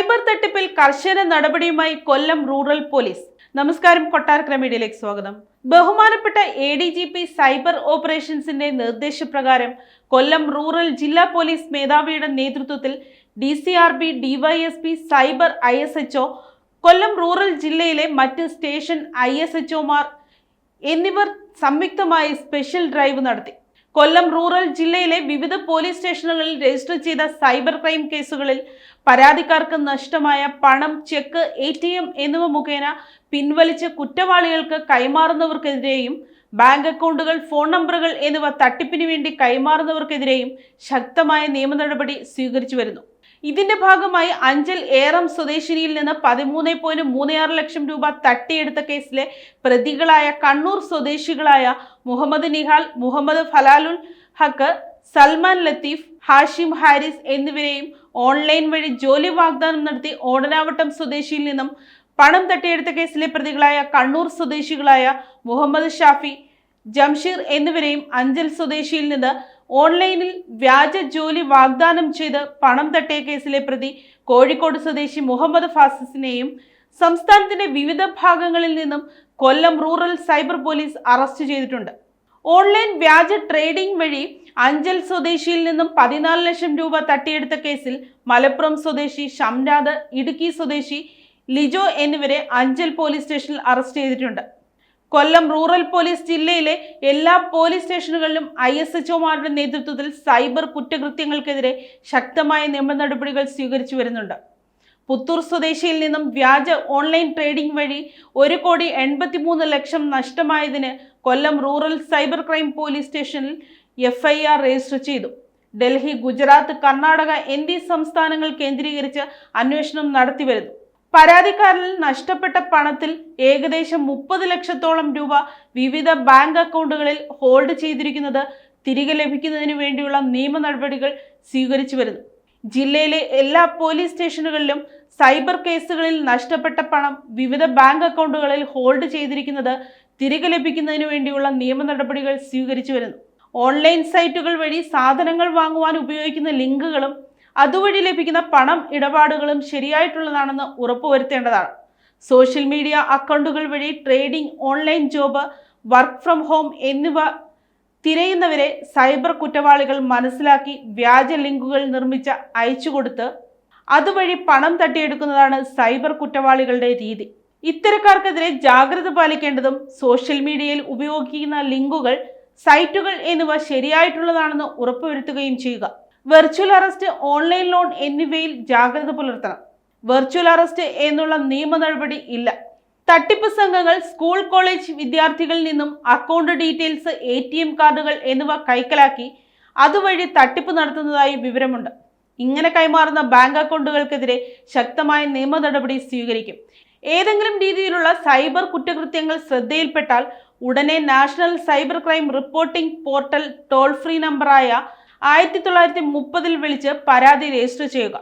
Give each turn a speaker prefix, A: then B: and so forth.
A: Cyber തട്ടിപ്പിൽ കർശന നടപടിയുമായി കൊല്ലം റൂറൽ പോലീസ്. നമസ്കാരം, കൊട്ടാരക്കര മീഡിയയിലേക്ക് സ്വാഗതം. ബഹുമാനപ്പെട്ട ADGP സൈബർ ഓപ്പറേഷൻസിന്റെ നിർദ്ദേശപ്രകാരം കൊല്ലം റൂറൽ ജില്ലാ പോലീസ് മേധാവിയുടെ നേതൃത്വത്തിൽ DCRB, DYSP, സൈബർ ISHO, കൊല്ലം റൂറൽ ജില്ലയിലെ മറ്റ് സ്റ്റേഷൻ ISHOമാർ എന്നിവർ സംയുക്തമായി സ്പെഷ്യൽ ഡ്രൈവ് നടത്തി. കൊല്ലം റൂറൽ ജില്ലയിലെ വിവിധ പോലീസ് സ്റ്റേഷനുകളിൽ രജിസ്റ്റർ ചെയ്ത സൈബർ ക്രൈം കേസുകളിൽ പരാതിക്കാർക്ക് നഷ്ടമായ പണം, ചെക്ക്, ATM എന്നിവ മുഖേന പിൻവലിച്ച് കുറ്റവാളികൾക്ക് കൈമാറുന്നവർക്കെതിരെയും ബാങ്ക് അക്കൗണ്ടുകൾ, ഫോൺ നമ്പറുകൾ എന്നിവ തട്ടിപ്പിന് വേണ്ടി കൈമാറുന്നവർക്കെതിരെയും ശക്തമായ നിയമ നടപടി സ്വീകരിച്ചു വരുന്നു. ഇതിന്റെ ഭാഗമായി അഞ്ചൽ ഏറം സ്വദേശിനിയിൽ നിന്ന് 13.36 ലക്ഷം രൂപ തട്ടിയെടുത്ത കേസിലെ പ്രതികളായ കണ്ണൂർ സ്വദേശികളായ മുഹമ്മദ് നിഹാൽ, മുഹമ്മദ് ഫലാലുൽ ഹക്ക്, സൽമാൻ ലത്തീഫ്, ഹാഷിം ഹാരിസ് എന്നിവരെയും ഓൺലൈൻ വഴി ജോലി വാഗ്ദാനം നടത്തി ഓടനാവട്ടം സ്വദേശിയിൽ നിന്നും പണം തട്ടിയെടുത്ത കേസിലെ പ്രതികളായ കണ്ണൂർ സ്വദേശികളായ മുഹമ്മദ് ഷാഫി, ജംഷീർ എന്നിവരെയും അഞ്ചൽ സ്വദേശിയിൽ നിന്ന് ഓൺലൈനിൽ വ്യാജ ജോലി വാഗ്ദാനം ചെയ്ത് പണം തട്ടിയ കേസിലെ പ്രതി കോഴിക്കോട് സ്വദേശി മുഹമ്മദ് ഫാസിസിനെയും സംസ്ഥാനത്തിന്റെ വിവിധ ഭാഗങ്ങളിൽ നിന്നും കൊല്ലം റൂറൽ സൈബർ പോലീസ് അറസ്റ്റ് ചെയ്തിട്ടുണ്ട്. ഓൺലൈൻ വ്യാജ ട്രേഡിംഗ് വഴി അഞ്ചൽ സ്വദേശിയിൽ നിന്നും 14 ലക്ഷം രൂപ തട്ടിയെടുത്ത കേസിൽ മലപ്പുറം സ്വദേശി ഷംനാദ്, ഇടുക്കി സ്വദേശി ലിജോ എന്നിവരെ അഞ്ചൽ പോലീസ് സ്റ്റേഷനിൽ അറസ്റ്റ് ചെയ്തിട്ടുണ്ട്. കൊല്ലം റൂറൽ പോലീസ് ജില്ലയിലെ എല്ലാ പോലീസ് സ്റ്റേഷനുകളിലും ISHOമാരുടെ നേതൃത്വത്തിൽ സൈബർ കുറ്റകൃത്യങ്ങൾക്കെതിരെ ശക്തമായ നിയമ നടപടികൾ സ്വീകരിച്ചു വരുന്നുണ്ട്. പുത്തൂർ സ്വദേശിയിൽ നിന്നും വ്യാജ ഓൺലൈൻ ട്രേഡിംഗ് വഴി 1,83 ലക്ഷം നഷ്ടമായതിന് കൊല്ലം റൂറൽ സൈബർ ക്രൈം പോലീസ് സ്റ്റേഷനിൽ FIR രജിസ്റ്റർ ചെയ്തു. ഡൽഹി, ഗുജറാത്ത്, കർണാടക എന്നീ സംസ്ഥാനങ്ങൾ കേന്ദ്രീകരിച്ച് അന്വേഷണം നടത്തിവരുന്നു. പരാതിക്കാരിൽ നഷ്ടപ്പെട്ട പണത്തിൽ ഏകദേശം 30 ലക്ഷത്തോളം രൂപ വിവിധ ബാങ്ക് അക്കൗണ്ടുകളിൽ ഹോൾഡ് ചെയ്തിരിക്കുന്നത് തിരികെ ലഭിക്കുന്നതിന് വേണ്ടിയുള്ള നിയമ നടപടികൾ സ്വീകരിച്ചു വരുന്നു. ജില്ലയിലെ എല്ലാ പോലീസ് സ്റ്റേഷനുകളിലും സൈബർ കേസുകളിൽ നഷ്ടപ്പെട്ട പണം വിവിധ ബാങ്ക് അക്കൗണ്ടുകളിൽ ഹോൾഡ് ചെയ്തിരിക്കുന്നത് തിരികെ ലഭിക്കുന്നതിന് വേണ്ടിയുള്ള നിയമ നടപടികൾ സ്വീകരിച്ചു വരുന്നു. ഓൺലൈൻ സൈറ്റുകൾ വഴി സാധനങ്ങൾ വാങ്ങുവാൻ ഉപയോഗിക്കുന്ന ലിങ്കുകളും അതുവഴി ലഭിക്കുന്ന പണം ഇടപാടുകളും ശരിയായിട്ടുള്ളതാണെന്ന് ഉറപ്പുവരുത്തേണ്ടതാണ്. സോഷ്യൽ മീഡിയ അക്കൗണ്ടുകൾ വഴി trading, online job, work from home എന്നിവ തിരയുന്നവരെ സൈബർ കുറ്റവാളികൾ മനസ്സിലാക്കി വ്യാജ ലിങ്കുകൾ നിർമ്മിച്ച് അയച്ചുകൊടുത്ത് അതുവഴി പണം തട്ടിയെടുക്കുന്നതാണ് സൈബർ കുറ്റവാളികളുടെ രീതി. ഇത്തരക്കാർക്കെതിരെ ജാഗ്രത പാലിക്കേണ്ടതും സോഷ്യൽ മീഡിയയിൽ ഉപയോഗിക്കുന്ന ലിങ്കുകൾ, സൈറ്റുകൾ എന്നിവ ശരിയായിട്ടുള്ളതാണെന്ന് ഉറപ്പുവരുത്തുകയും ചെയ്യുക. വെർച്വൽ അറസ്റ്റ്, ഓൺലൈൻ ലോൺ എന്നിവയിൽ ജാഗ്രത പുലർത്തണം. വെർച്വൽ അറസ്റ്റ് എന്നുള്ള നിയമ നടപടി ഇല്ല. തട്ടിപ്പ് സംഘങ്ങൾ സ്കൂൾ, കോളേജ് വിദ്യാർത്ഥികളിൽ നിന്നും അക്കൗണ്ട് ഡീറ്റെയിൽസ്, ATM കാർഡുകൾ എന്നിവ കൈക്കലാക്കി അതുവഴി തട്ടിപ്പ് നടത്തുന്നതായി വിവരമുണ്ട്. ഇങ്ങനെ കൈമാറുന്ന ബാങ്ക് അക്കൗണ്ടുകൾക്കെതിരെ ശക്തമായ നിയമ നടപടി സ്വീകരിക്കും. ഏതെങ്കിലും രീതിയിലുള്ള സൈബർ കുറ്റകൃത്യങ്ങൾ ശ്രദ്ധയിൽപ്പെട്ടാൽ ഉടനെ national cyber crime reporting portal toll free നമ്പറായ 1930 വിളിച്ച് പരാതി രജിസ്റ്റർ ചെയ്യുക.